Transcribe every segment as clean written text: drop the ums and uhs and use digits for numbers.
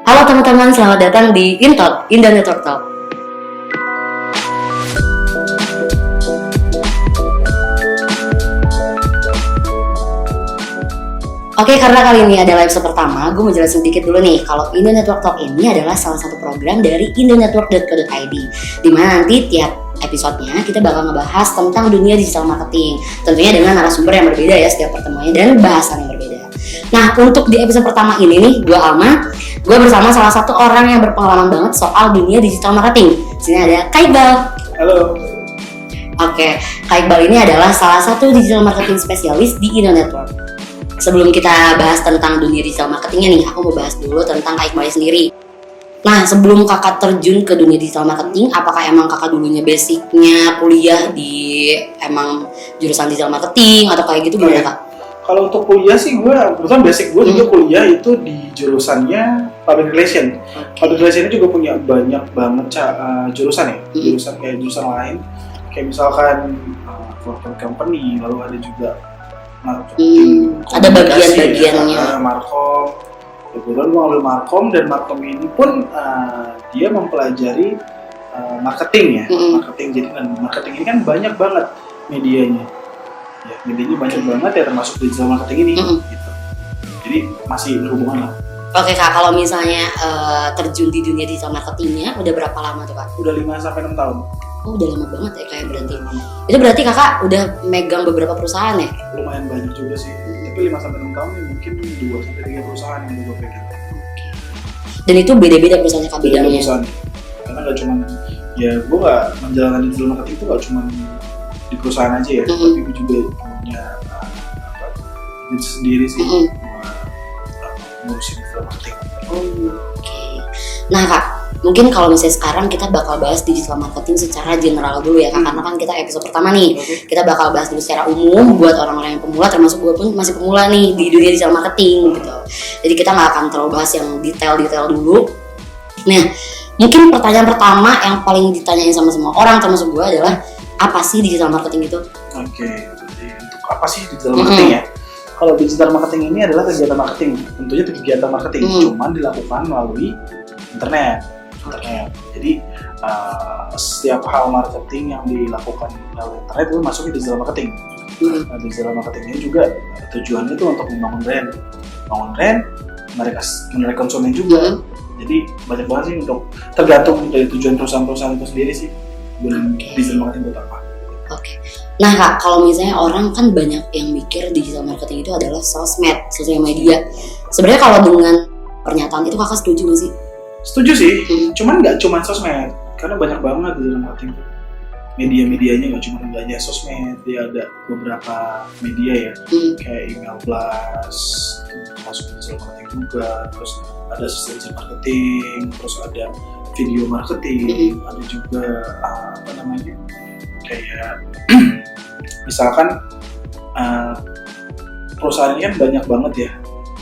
Halo teman-teman, selamat datang di Intalk, Indo Network Talk. Oke, karena kali ini adalah episode pertama, gue mau jelasin sedikit dulu nih. Kalau Indo Network Talk ini adalah salah satu program dari indonetwork.co.id, di mana nanti tiap episodenya kita bakal ngebahas tentang dunia digital marketing. Tentunya dengan narasumber yang berbeda ya setiap pertemuannya dan bahasan yang berbeda. Nah, untuk di episode pertama ini nih, gue Alma, gue bersama salah satu orang yang berpengalaman banget soal dunia digital marketing. Sini ada Kak Iqbal. Halo. Oke, Kak Iqbal ini adalah salah satu digital marketing spesialis di Indo Network. Sebelum kita bahas tentang dunia digital marketingnya nih, aku mau bahas dulu tentang Kak Iqbal sendiri. Nah, sebelum kakak terjun ke dunia digital marketing, apakah emang kakak dulunya basicnya kuliah di emang jurusan digital marketing atau kayak gitu gimana Kak? Kalau untuk kuliah sih gue, kebetulan basic gue juga kuliah itu di jurusannya public relation. Public relation itu juga punya banyak banget jurusan ya, jurusan lain. Kayak misalkan corporate company, lalu ada juga marketing, ada bagian-bagiannya. Markom. Kebetulan gue ambil Markom, dan Markom ini pun dia mempelajari marketing ya. Marketing, jadi marketing ini kan banyak banget medianya. Ya, medianya banyak banget ya, termasuk digital marketing ini gitu. Jadi masih berhubungan lah. Oke Kak, kalau misalnya terjun di dunia digital marketingnya udah berapa lama tuh Kak? Udah 5-6 tahun. Oh, udah lama banget ya kayak berarti. Itu berarti kakak udah megang beberapa perusahaan ya? Lumayan banyak juga sih. Tapi 5-6 tahun ya mungkin 2-3 perusahaan yang gue pegang. Dan itu beda-beda perusahaannya Kak bidangnya? Perusahaan. Karena gak cuma, ya gue gak menjalankan digital marketing itu gak cuma di perusahaan aja ya, tapi gue juga punya bisnis sendiri sih, ngurusin digital marketing. Oke. Nah Kak, mungkin kalau misalnya sekarang kita bakal bahas digital marketing secara general dulu ya Kak, karena kan kita episode pertama nih, kita bakal bahas dulu secara umum buat orang-orang yang pemula, termasuk gue pun masih pemula nih di dunia digital marketing gitu. Jadi kita nggak akan terlalu bahas yang detail-detail dulu. Nah, mungkin pertanyaan pertama yang paling ditanyain sama semua orang, termasuk gue adalah apa sih digital marketing itu? Oke, jadi untuk apa sih digital marketing ya? Kalau digital marketing ini adalah kegiatan marketing, tentunya kegiatan marketing, cuman dilakukan melalui internet. Jadi setiap hal marketing yang dilakukan melalui internet itu masuk di digital marketing. Nah, digital marketing ini juga tujuannya itu untuk membangun brand, menarik konsumen juga. Jadi banyak banget sih, untuk tergantung dari tujuan perusahaan itu sendiri sih. Digital marketing itu apa? Oke. Nah Kak, kalau misalnya orang kan banyak yang mikir digital marketing itu adalah sosmed, sosial media. Sebenarnya kalau dengan pernyataan itu kakak setuju nggak sih? Setuju sih, cuman nggak cuma sosmed, karena banyak banget digital marketing itu. Media-medianya nggak cuma hanya sosmed, dia ada beberapa media ya, kayak email blast, masuk digital marketing juga, terus ada social marketing, terus ada video marketing, ada juga kayak misalkan perusahaan ini kan banyak banget ya,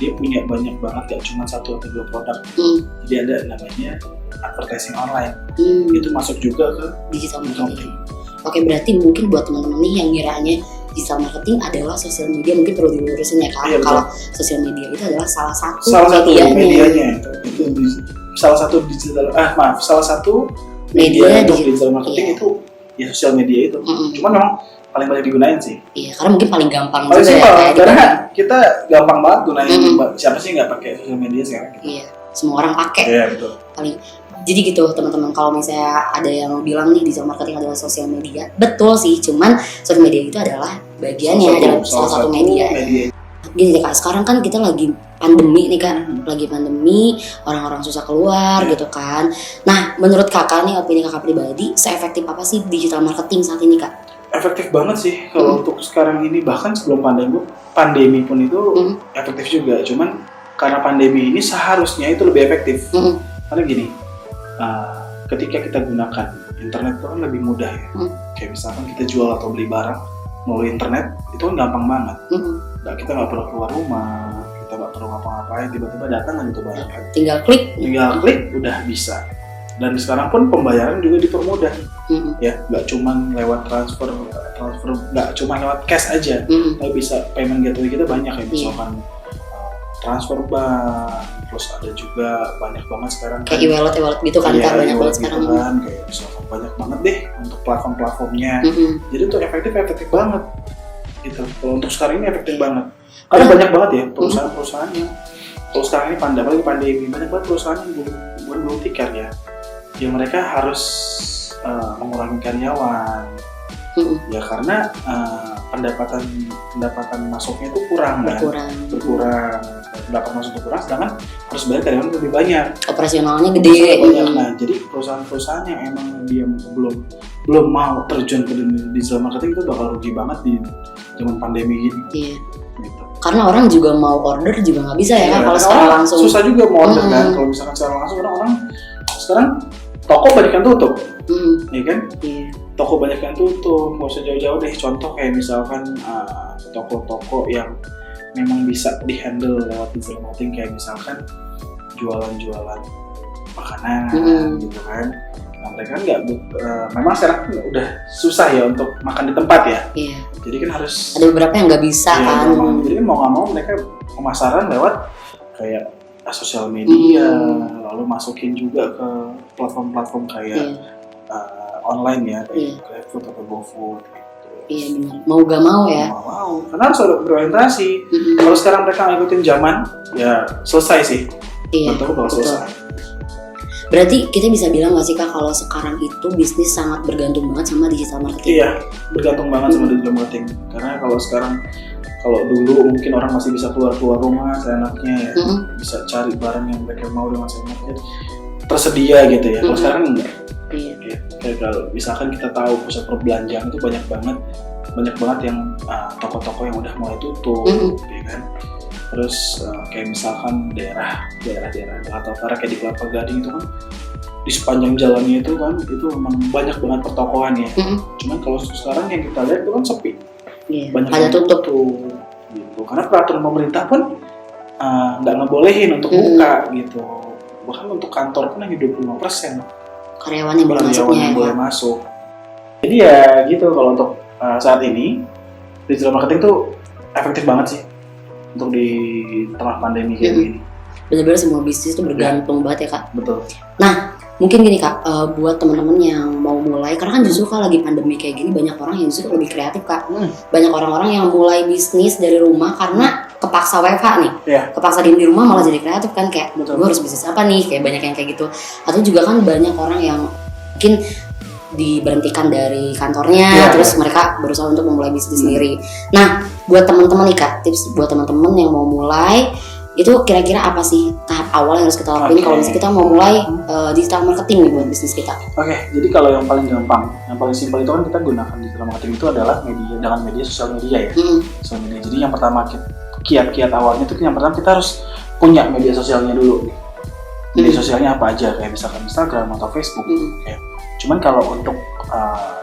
dia punya banyak banget, gak cuma 1 atau 2 produk. Jadi ada namanya advertising online, itu masuk juga ke digital marketing. Oke, berarti mungkin buat teman-teman nih yang ngiranya digital marketing adalah sosial media, mungkin perlu dilurusin ya Kak. Kalau sosial media itu adalah salah satu medianya. Itu salah satu media untuk digital marketing itu ya sosial media itu. Cuman memang paling banyak digunain sih. Iya, karena mungkin paling gampang juga simpel, ya. Karena kita gampang banget gunain. Siapa sih nggak pakai sosial media sekarang? Iya, semua orang pakai. Iya, betul. Jadi gitu teman-teman, kalau misalnya ada yang bilang nih digital marketing adalah sosial media, betul sih. Cuman sosial media itu adalah bagiannya, adalah salah satu media. Gini deh Kak, sekarang kan kita lagi pandemi nih Kak, lagi pandemi, orang-orang susah keluar gitu kan. Nah, menurut kakak nih, opini kakak pribadi, seefektif apa sih digital marketing saat ini Kak? Efektif banget sih kalau untuk sekarang ini, bahkan sebelum pandemi pun itu efektif juga. Cuman karena pandemi ini seharusnya itu lebih efektif. Karena gini, ketika kita gunakan internet itu kan lebih mudah ya. Kayak misalkan kita jual atau beli barang melalui internet itu kan gampang banget. Kita nggak perlu keluar rumah, kita nggak perlu ngapa-ngapain, tiba-tiba datang kan itu barang. Tinggal klik udah bisa. Dan sekarang pun pembayaran juga dipermudah, ya nggak cuma lewat transfer nggak cuma lewat cash aja, tapi bisa payment gateway kita banyak ya, misalkan transfer bank, terus ada juga banyak banget sekarang kayak e-wallet gitu kan, iya, Kak, banyak banget gitu sekarang. kan, kayak misalkan banyak banget deh untuk platformnya. Jadi tuh efektif banget gitu. Kalau untuk sekarang ini efektif banget karena banyak banget ya perusahaan yang kalau sekarang ini apalagi pandemi, banyak banget perusahaan yang belum tikar ya, yang mereka harus mengurangi karyawan. Ya karena pendapatan masuknya itu kurang. Pendapatan masuknya kurang, sedangkan harus bayar karyawan lebih banyak. Operasionalnya gede. Nah, jadi perusahaan-perusahaan yang emang dia belum mau terjun ke digital marketing itu bakal rugi banget di zaman pandemi gini. Iya. Gitu. Karena orang juga mau order juga nggak bisa ya kan kalau secara langsung. Susah juga mau order kan kalau misalkan secara langsung, orang sekarang toko banyak yang tutup. Ya kan? Iya. Toko banyak yang tutup, nggak usah jauh-jauh deh. Contoh kayak misalkan toko-toko yang memang bisa dihandle lewat digital marketing, kayak misalkan jualan makanan gitu kan. Nah, mereka nggak, memang sekarang udah susah ya untuk makan di tempat ya. Iya. Jadi kan harus ada beberapa yang nggak bisa kan. Jadi mau nggak mau mereka pemasaran lewat kayak sosial media, lalu masukin juga ke platform-platform kayak online ya, kayak GrabFood atau GoFood gitu. Iya benar. Mau gak mau ya. Mau, karena harus ada berorientasi. Kalau sekarang mereka ngikutin zaman, ya selesai sih. Iya. Betul. Selesai. Berarti kita bisa bilang nggak sih Kak kalau sekarang itu bisnis sangat bergantung banget sama digital marketing? Iya, bergantung banget sama digital marketing. Karena kalau dulu mungkin orang masih bisa keluar rumah seenaknya ya, bisa cari barang yang mereka mau dengan seenaknya, tersedia gitu ya. Kalau sekarang enggak. Iya. Kayak kalau misalkan kita tahu pusat perbelanjaan itu banyak banget yang toko-toko yang udah mulai tutup, ya kan. Terus kayak misalkan daerah atau kayak di Kelapa Gading itu kan di sepanjang jalannya itu kan itu memang banyak banget pertokoan ya. Cuman kalau sekarang yang kita lihat itu kan sepi. Iya. Banyak ada tutup gitu. Karena peraturan pemerintah pun nggak ngebolehin untuk buka gitu. Bahkan untuk kantor pun hanya 25% karyawan yang boleh masuk. Jadi ya gitu, kalau untuk saat ini digital marketing tuh efektif banget sih untuk di tengah pandemi kayak gini. Benar-benar semua bisnis tuh bergantung banget ya Kak. Betul. Nah mungkin gini Kak, buat teman-teman yang mau mulai, karena kan justru kalau lagi pandemi kayak gini banyak orang yang justru lebih kreatif Kak. Banyak orang-orang yang mulai bisnis dari rumah karena kepaksa WFH nih, kepaksa di rumah malah jadi kreatif kan, kayak gue harus bisnis apa nih, kayak banyak yang kayak gitu. Atau juga kan banyak orang yang mungkin diberhentikan dari kantornya, terus mereka berusaha untuk memulai bisnis sendiri. Nah buat teman-teman nih Kak, tips buat teman-teman yang mau mulai itu kira-kira apa sih tahap awal yang harus kita lakuin kalau misalnya kita mau mulai digital marketing nih buat bisnis kita? Jadi kalau yang paling gampang, yang paling simpel itu kan kita gunakan digital marketing itu adalah media sosial media ya. Sosial media. Jadi yang pertama kiat-kiat awalnya itu yang pertama kita harus punya media sosialnya dulu. Media sosialnya apa aja, kayak misalkan Instagram atau Facebook. Cuman kalau untuk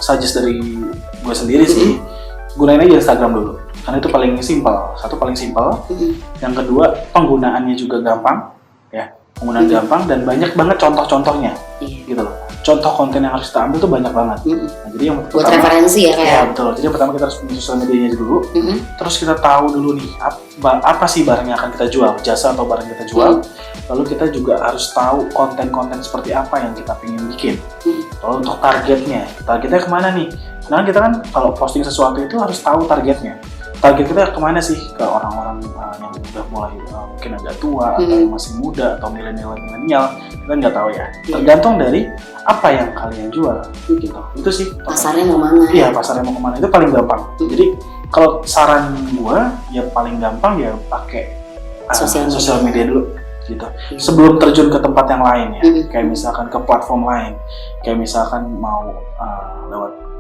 suggest dari gue sendiri sih, gunain aja Instagram dulu. Karena itu paling simpel. Satu paling simpel. Yang kedua penggunaannya juga gampang, ya. Penggunaan gampang dan banyak banget contoh-contohnya, gitu loh. Contoh konten yang harus kita ambil tuh banyak banget. Nah, jadi yang buat referensi ya kayak. Ya betul. Jadi yang pertama kita harus punya sosial medianya dulu. Terus kita tahu dulu nih apa sih barang yang akan kita jual, jasa atau barang yang kita jual. Lalu kita juga harus tahu konten-konten seperti apa yang kita pengen bikin. Lalu untuk targetnya kemana nih? Nah kita kan kalau posting sesuatu itu harus tahu targetnya. Target kita kemana sih? Ke orang-orang yang udah mulai mungkin agak tua atau yang masih muda atau milenial, kita nggak tahu ya. Tergantung dari apa yang kalian jual, gitu. Itu sih. Pasarnya mau mana? Iya, pasarnya mau kemana itu paling gampang. Jadi kalau saran gua ya paling gampang ya pakai sosial media dulu, gitu. Sebelum terjun ke tempat yang lain ya, kayak misalkan ke platform lain, kayak misalkan mau lewat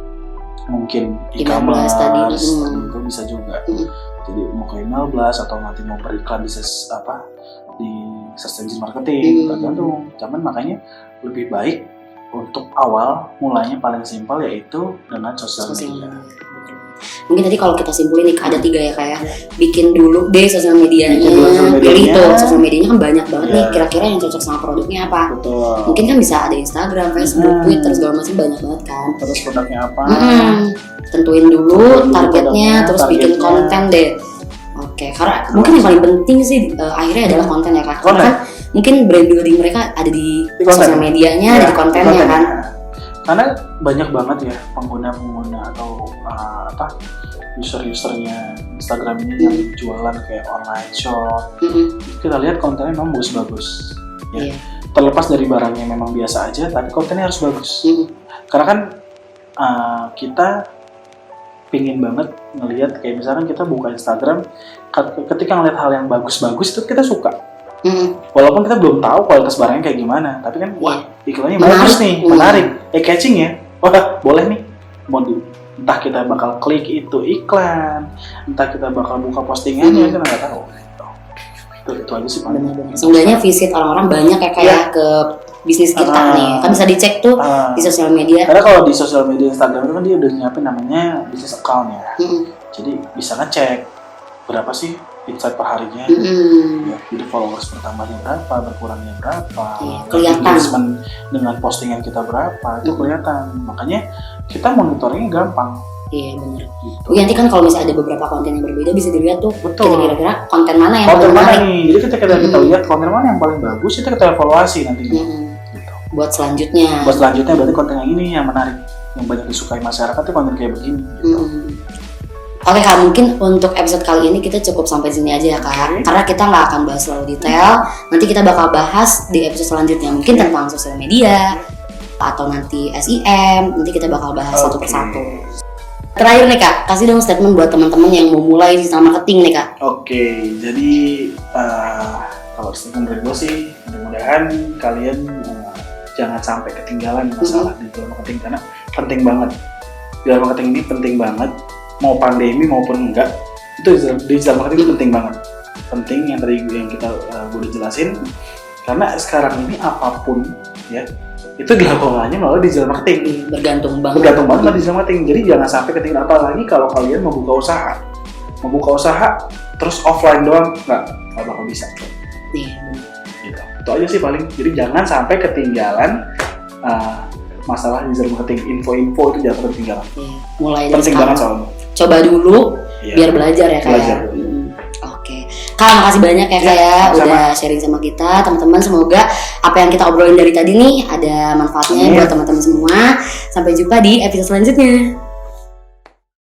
mungkin e-commerce tadi itu bisa juga. Jadi mau ke email blast atau nanti mau beriklan di search engine marketing, tergantung. Cuman makanya lebih baik untuk awal mulainya paling simpel yaitu dengan sosial media. Mungkin tadi kalau kita simpulin nih ada 3 ya kayak bikin dulu deh sosial medianya, pilih tuh sosial medianya kan banyak banget nih, kira-kira yang cocok sama produknya apa. Betul. Mungkin kan bisa ada Instagram, Facebook, Twitter segala macam banyak banget kan. Terus produknya apa? Tentuin dulu targetnya, terus bikin konten deh. Oke, karena mungkin yang paling penting sih akhirnya adalah konten ya Kak. Karena kan mungkin brand building mereka ada di konten. sosial medianya, ada di kontennya kan. Karena banyak banget ya pengguna atau user-usernya Instagram ini yang jualan kayak online shop. Kita lihat kontennya memang bagus-bagus. Ya. Terlepas dari barangnya memang biasa aja, tapi kontennya harus bagus. Karena kan kita pingin banget ngelihat kayak misalkan kita buka Instagram, ketika ngeliat hal yang bagus-bagus itu kita suka. Walaupun kita belum tahu kualitas barangnya kayak gimana, tapi kan wah iklannya bagus nih, menarik, catching ya, wah boleh nih, mau entah kita bakal klik itu iklan, entah kita bakal buka postingannya, kita nggak tahu. Itu aja sih paling. Sebenarnya visit orang-orang banyak ya kayak ke bisnis kita nih, kan bisa dicek tuh di sosial media. Karena kalau di sosial media Instagram itu kan dia udah nyiapin namanya business account ya, jadi bisa ngecek berapa sih insight per harinya, ya, jadi followers bertambahnya berapa, berkurangnya berapa, kelihatan. engagement dengan postingan kita berapa, itu kelihatan. Makanya kita monitoringnya gampang. Iya benar. Gitu. Nanti kan kalau misalnya ada beberapa konten yang berbeda bisa dilihat tuh. Betul. Kira-kira konten mana yang paling menarik. Jadi ketika kita lihat konten mana yang paling bagus, itu kita evaluasi nantinya. Gitu. Buat selanjutnya. Berarti konten yang ini yang menarik, yang banyak disukai masyarakat itu konten kayak begini. Gitu. Oke Kak, mungkin untuk episode kali ini kita cukup sampai sini aja ya Kak. Karena kita nggak akan bahas terlalu detail. Nanti kita bakal bahas di episode selanjutnya mungkin tentang sosial media atau nanti SEM. Nanti kita bakal bahas satu persatu. Terakhir nih Kak, kasih dong statement buat teman-teman yang mau mulai digital marketing nih Kak. Oke, jadi kalau statement dari gue sih, mudah-mudahan kalian jangan sampai ketinggalan masalah digital marketing, karena penting banget. Digital marketing ini penting banget, mau pandemi maupun enggak, itu digital marketing itu penting banget. Penting yang tadi yang kita udah jelasin, karena sekarang ini apapun ya itu dilakukannya melalui digital marketing. Bergantung banget sama digital marketing. Jadi jangan sampai ketinggalan, apalagi kalau kalian mau buka usaha terus offline doang nggak bakal bisa. Gitu. Itu aja sih paling. Jadi jangan sampai ketinggalan masalah digital marketing. Info-info itu jangan ketinggalan. Mulai dari penting banget soalnya. Coba dulu biar belajar ya Kak. Oke. Kak, makasih banyak ya Kak ya udah sharing sama kita. Teman-teman, semoga apa yang kita obrolin dari tadi nih ada manfaatnya buat teman-teman semua. Sampai jumpa di episode selanjutnya.